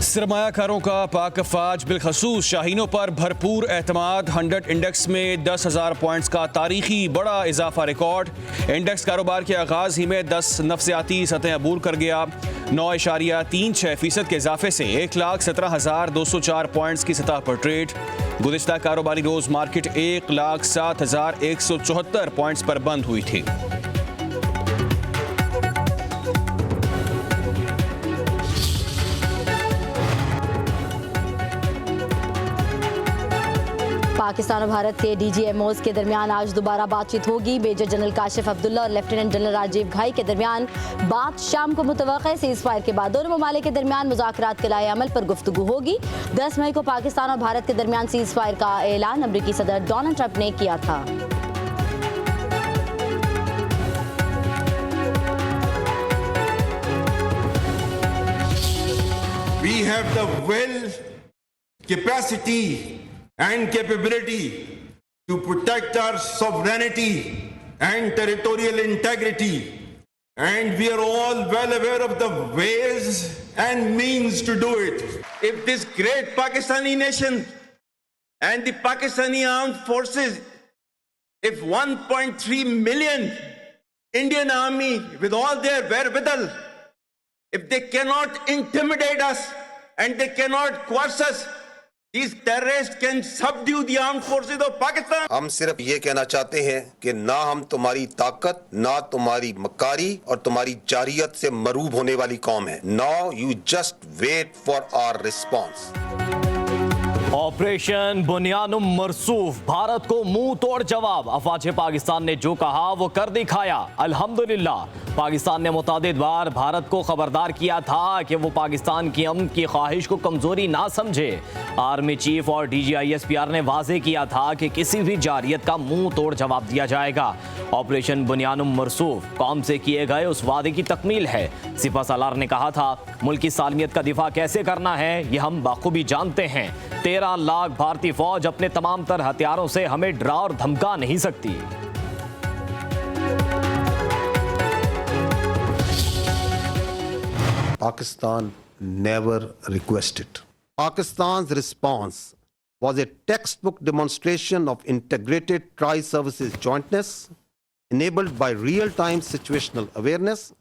सरमायाकारों का पाक अफवाज बिलखसूस शाहीनों पर भरपूर एतमाद। 100 इंडेक्स में 10,000 पॉइंट्स का तारीखी बड़ा इजाफा रिकॉर्ड। इंडेक्स कारोबार के आगाज ही में 10 नफसियाती सतह अबूर कर गया। 9.36% के इजाफे से 1,17,204 पॉइंट्स की सतह पर ट्रेड। गुज़िश्ता कारोबारी रोज मार्केट 1,07,174 पॉइंट्स पर बंद हुई थी। पाकिस्तान और भारत के DGMOs के दरमियान आज दोबारा बातचीत होगी। मेजर जनरल काशिफ अब्दुल्ला और लेफ्टिनेंट जनरल राजीव घाई के दरमियान बात शाम को मुतवक्किल। सीज़ फायर के बाद दोनों ममालिक के दरमियान मुज़ाकरात के लाए अमल पर गुफ्तगू होगी। 10 मई को पाकिस्तान और भारत के दरमियान सीज़ फायर का ऐलान अमरीकी सदर डोनाल्ड ट्रंप ने किया था। We have the will, capacity and capability to protect our sovereignty and territorial integrity, and we are all well aware of the ways and means to do it. If this great Pakistani nation and the Pakistani armed forces, if 1.3 million Indian army with all their wherewithal, if they cannot intimidate us and they cannot coerce us, these terrorists can subdue the armed forces of Pakistan. हम सिर्फ ये कहना चाहते हैं कि ना हम तुम्हारी ताकत, ना तुम्हारी मकारी और तुम्हारी जारियत से मरूब होने वाली कौम है। Now you just wait for our response. Operation बुनियानुम मरसूफ, भारत को मुंह तोड़ जवाब। अफवाज पाकिस्तान ने जो कहा वो कर दिखाया। अल्हम्दुलिल्लाह, पाकिस्तान ने मुतादिद बार भारत को खबरदार किया था कि वो पाकिस्तान की अमन की ख्वाहिश को कमजोरी ना समझे। आर्मी चीफ और DGISPR ने वाजे किया था कि किसी भी जारियत का मुंह तोड़ जवाब दिया जाएगा। ऑपरेशन बुनियानुम मरसूफ कौम से किए गए उस वादे की तकमील है। सिपह सालार ने कहा था, मुल्क की सालमियत का दिफा कैसे करना है ये हम बाखूबी जानते हैं। 13 लाख भारतीय फौज अपने तमाम तर हथियारों से हमें डरा और धमका नहीं सकती। Pakistan never requested. Pakistan's response was a textbook demonstration of integrated tri-services jointness, enabled by real-time situational awareness,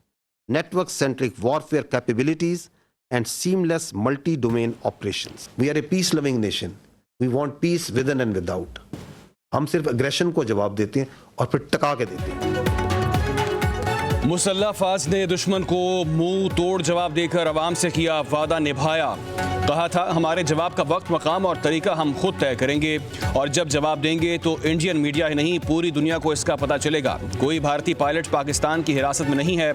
network-centric warfare capabilities, and seamless multi-domain operations. We are a peace-loving nation. We want peace within and without. हम सिर्फ aggression को जवाब देते हैं और फिर टका के देते हैं। मुसल्लह अफवाज ने दुश्मन को मुंह तोड़ जवाब देकर अवाम से किया वादा निभाया। कहा था, हमारे जवाब का वक्त, मकाम और तरीका हम खुद तय करेंगे और जब जवाब देंगे तो इंडियन मीडिया ही नहीं पूरी दुनिया को इसका पता चलेगा। कोई भारतीय पायलट पाकिस्तान की हिरासत में नहीं है।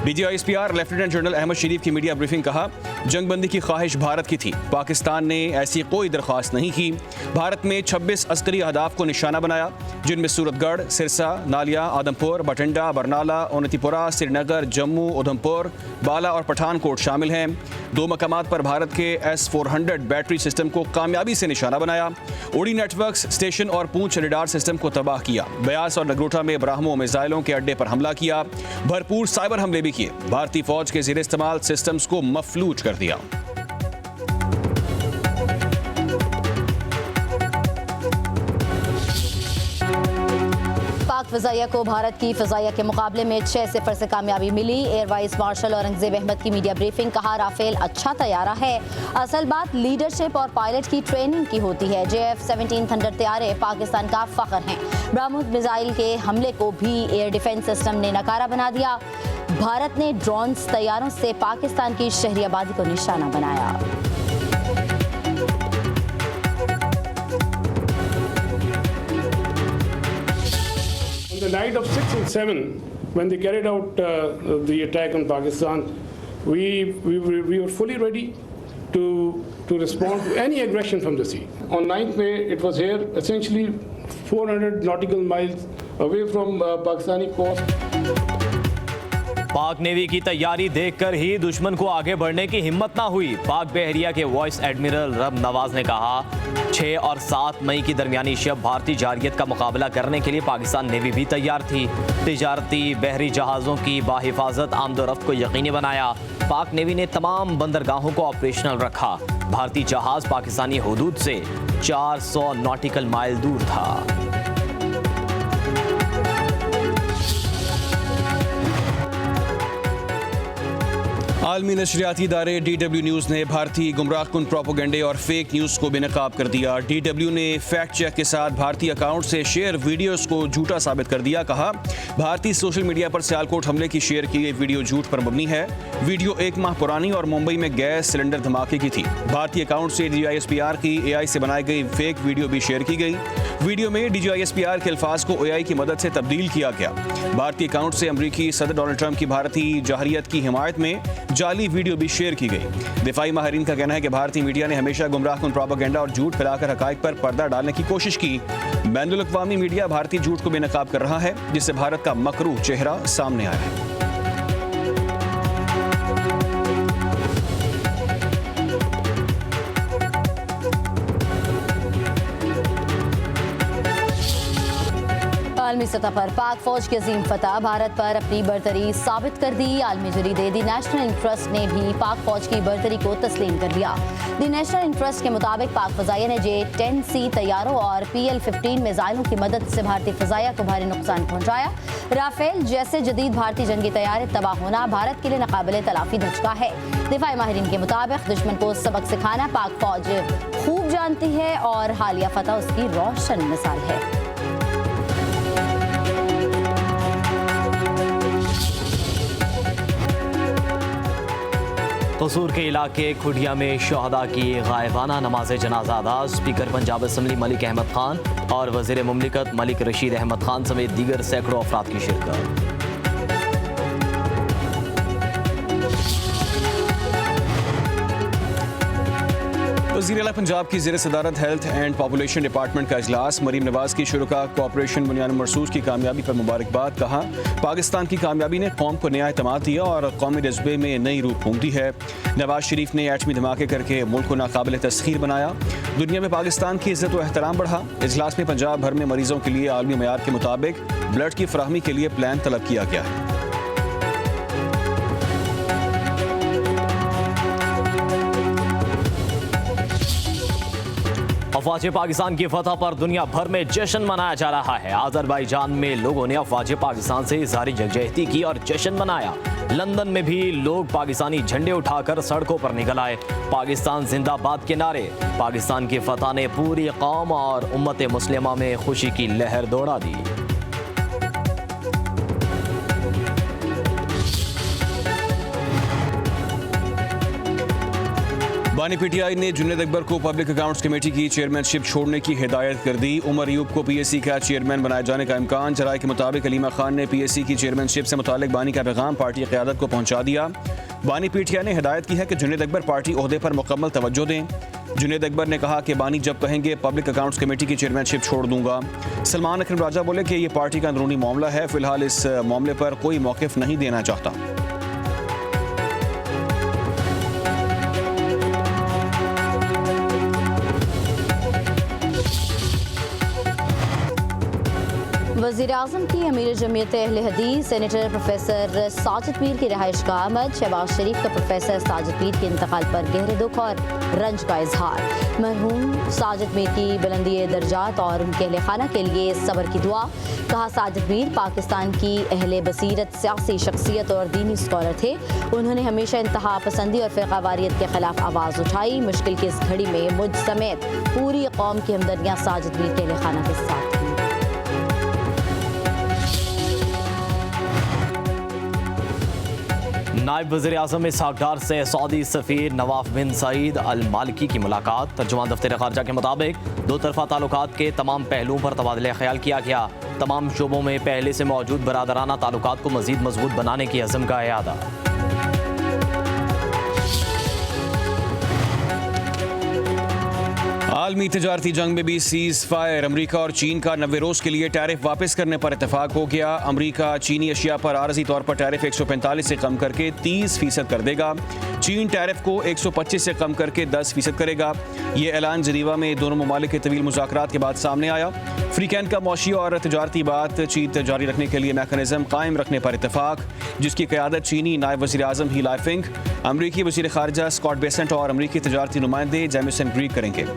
DGISPR लेफ्टिनेंट जनरल अहमद शरीफ की मीडिया ब्रीफिंग। कहा, जंगबंदी की ख्वाहिश भारत की थी, पाकिस्तान ने ऐसी कोई दरख्वास्त नहीं की। भारत में 26 अस्करी अहदाफ को निशाना बनाया, जिनमें सूरतगढ़, सिरसा, नालिया, आदमपुर, बठिंडा, बरनाला, ओनतीपुरा, श्रीनगर, जम्मू, उधमपुर, बाला और पठानकोट शामिल हैं। 2 मकामात पर भारत के S-400 बैटरी सिस्टम को कामयाबी से निशाना बनाया। उड़ी नेटवर्क्स स्टेशन और पूंछ रेडार सिस्टम को तबाह किया। ब्यास और नगरोटा में ब्राह्मो मिसाइलों के अड्डे पर हमला किया। भरपूर साइबर हमले भी किए। भारतीय फौज के ज़ेर इस्तेमाल सिस्टम्स को मफलूज कर दिया। पाक फ़ज़ाइया को भारत की फ़ज़ाइया के मुकाबले में 6-0 से कामयाबी मिली। Air vice marshal Aurangzeb Ahmed की मीडिया ब्रीफिंग। कहा, राफेल अच्छा तैयारा है, असल बात लीडरशिप और पायलट की ट्रेनिंग की होती है। JF-17 थंडर तैयारे पाकिस्तान का फ़ख्र हैं। ब्रह्मोस मिसाइल के हमले को भी एयर डिफेंस सिस्टम ने नकारा बना दिया। भारत ने ड्रोन्स तैयारों से पाकिस्तान की शहरी आबादी को निशाना बनाया। On the night of 6 and 7, when they carried out the attack on Pakistan, we were fully ready to respond to any aggression from the sea. On 9th May, it was here, essentially 400 nautical miles away from Pakistani coast. पाक navy की तैयारी देखकर ही दुश्मन को आगे बढ़ने की हिम्मत ना हुई। पाक बहरिया के वाइस एडमिरल रब नवाज ने कहा 6 और 7 मई की दरमियानी शब भारतीय जारयत का मुकाबला करने के लिए पाकिस्तान नेवी भी तैयार थी। तिजारती बहरी जहाज़ों की बाहिफाजत आमदोरफ्त को यकीनी बनाया। पाक नेवी ने तमाम बंदरगाहों को ऑपरेशनल रखा। भारतीय जहाज़ पाकिस्तानी हुदूद से 400 नॉटिकल माइल दूर था। आलमी नशरियाती इदारे DW न्यूज़ ने भारतीय गुमराहकुन प्रोपोगंडे और फेक न्यूज़ को बेनकाब कर दिया। DW ने फैक्ट चेक के साथ भारतीय अकाउंट से शेयर वीडियोस को झूठा साबित कर दिया। कहा भारतीय सोशल मीडिया पर सियालकोट हमले की शेयर की गई वीडियो झूठ पर मबनी है। वीडियो 1 माह पुरानी और मुंबई में गैस सिलेंडर धमाके की थी। भारतीय अकाउंट से DGISPR की AI से बनाई गई फेक वीडियो भी शेयर की गई। वीडियो में DGISPR के अल्फाज को AI की मदद से तब्दील किया गया। भारतीय अकाउंट से अमरीकी सदर डोनाल्ड ट्रंप की भारतीय जाहरियत की हिमायत में जाली वीडियो भी शेयर की गई। दिफाई माहिरीन का कहना है कि भारतीय मीडिया ने हमेशा गुमराहकुन प्रोपेगेंडा और झूठ फैलाकर हकायक पर पर्दा डालने की कोशिश की। बैनुल अक़वामी मीडिया भारतीय झूठ को बेनकाब कर रहा है, जिससे भारत का मकरूह चेहरा सामने आया है। आलमी सतह पर पाक फौज की अजीम फतह, भारत पर अपनी बरतरी साबित कर दी। आलमी जरीदे दी नेशनल इंटरेस्ट ने भी पाक फौज की बरतरी को तस्लीम कर दिया। दी नेशनल इंटरेस्ट के मुताबिक पाक फजाइया ने J-10C तैयारों और PL-15 मिसाइलों की मदद से भारतीय फजाइया को भारी नुकसान पहुंचाया। राफेल जैसे जदीद भारतीय जंगी तैयारे तबाह होना भारत के लिए नाकाबिले तलाफी धचका है। दिफाई माहिरीन के मुताबिक दुश्मन को सबक सिखाना पाक फौज खूब जानती है और हालिया फतह उसकी रोशन मिसाल है। कसूर के इलाके खुडिया में शहदा की गायबाना नमाज जनाजा अदा। स्पीकर पंजाब असम्बली मलिक अहमद खान और वज़ीर मुमलिकत मलिक रशीद अहमद खान समेत दीगर सैकड़ों अफराद की शिरकत। वज़ीर आला पंजाब की ज़ेर सदारत हेल्थ एंड पॉपुलेशन डिपार्टमेंट का इजलास। मरीम नवाज की शुरका कोऑपरेशन बुनियाद मरसूस की कामयाबी पर मुबारकबाद। कहा पाकिस्तान की कामयाबी ने कौम को नया एतमाद दिया और कौमी जज्बे में नई रूह फूंक दी है। नवाज शरीफ ने एटमी धमाके करके मुल्क को नाकाबिल तस्खीर बनाया। दुनिया में पाकिस्तान की इज्जत व एहतराम बढ़ा। इजलास में पंजाब भर में मरीजों के लिए आलमी मयार के मुताबिक ब्लड की फराहमी के लिए प्लान तलब किया गया है। अफवाज पाकिस्तान की फतह पर दुनिया भर में जश्न मनाया जा रहा है। अजरबैजान में लोगों ने अफवाज पाकिस्तान से इज़हार यकजहती की और जश्न मनाया। लंदन में भी लोग पाकिस्तानी झंडे उठाकर सड़कों पर निकल आए। पाकिस्तान जिंदाबाद के नारे। पाकिस्तान की फतह ने पूरी कौम और उम्मत मुस्लिमा में खुशी की लहर दौड़ा दी। बानी PTI ने जुनैद अकबर को पब्लिक अकाउंट्स कमेटी की चेयरमैनशिप छोड़ने की हिदायत कर दी। उमर अयूब को PSC का चेयरमैन बनाए जाने का इम्कान। जराये के मुताबिक अलीमा खान ने PSC की चेयरमैनशिप से मुतालिक बानी का पैगाम पार्टी क़यादत को पहुंचा दिया। बानी PTI ने हिदायत की है कि जुनैद अकबर पार्टी ओहदे पर मुकम्मल तवज्जो दें। जुनैद अकबर ने कहा कि बानी जब कहेंगे पब्लिक अकाउंट्स कमेटी की चेयरमैनशिप छोड़ दूंगा। सलमान अकरम राजा बोले कि ये पार्टी का अंदरूनी मामला है, फिलहाल इस मामले पर कोई मौक़िफ़ नहीं देना चाहता। वज़ीर आज़म की अमीर जमीयत अहले हदीस सेनेटर प्रोफेसर साजिद मीर की रिहाइश का आमद। शहबाज शरीफ का प्रोफेसर साजिद मीर के इंतकाल पर गहरे दुख और रंज का इजहार। मरहूम साजिद मीर की बुलंदी दर्जात और उनके अहले खाना के लिए सब्र की दुआ। कहा साजिद मीर पाकिस्तान की अहले बसीरत सियासी शख्सियत और दीनी स्कॉलर थे। उन्होंने हमेशा इंतहा पसंदी और फ़िरक़ावारियत के खिलाफ आवाज़ उठाई। मुश्किल की इस घड़ी में मुझ समेत पूरी कौम की हमदर्दियाँ साजिद मीर के अहले खाना के साथ। नायब वज़ीर आज़म इसहाक़ डार से सऊदी सफ़ीर नवाफ बिन सईद अल मालिकी की मुलाकात। तर्जुमान दफ्तर ख़ारजा के मुताबिक दो तरफ़ा ताल्लुकात के तमाम पहलुओं पर तबादला ख्याल किया गया। तमाम शोबों में पहले से मौजूद बरादराना ताल्लुकात को मज़ीद मजबूत बनाने की अज़्म का इरादा। आलमी तजारती जंग में भी सीज फायर। अमरीका और चीन का 90 रोज के लिए टैरिफ वापस करने पर इतफाक हो गया। अमरीका चीनी अशिया पर आरजी तौर पर टैरिफ 145 से कम करके 30% कर देगा। चीन टैरिफ को 125 से कम करके 10% करेगा। ये ऐलान जनीवा में दोनों ममालिक के तवील मुज़ाकरात के बाद सामने आया। फ्री कैन का मौशी और तजारती बातचीत जारी रखने के लिए मैकेनिज्म कायम रखने पर इतफाक, जिसकी क़यादत चीनी नायब वज़ीर आज़म ही लाइफिंग, अमरीकी वज़ीर ख़ारिजा स्कॉट बेसेंट और अमरीकी तजारती नुमाइंदे जेमिसन ग्रीक करेंगे।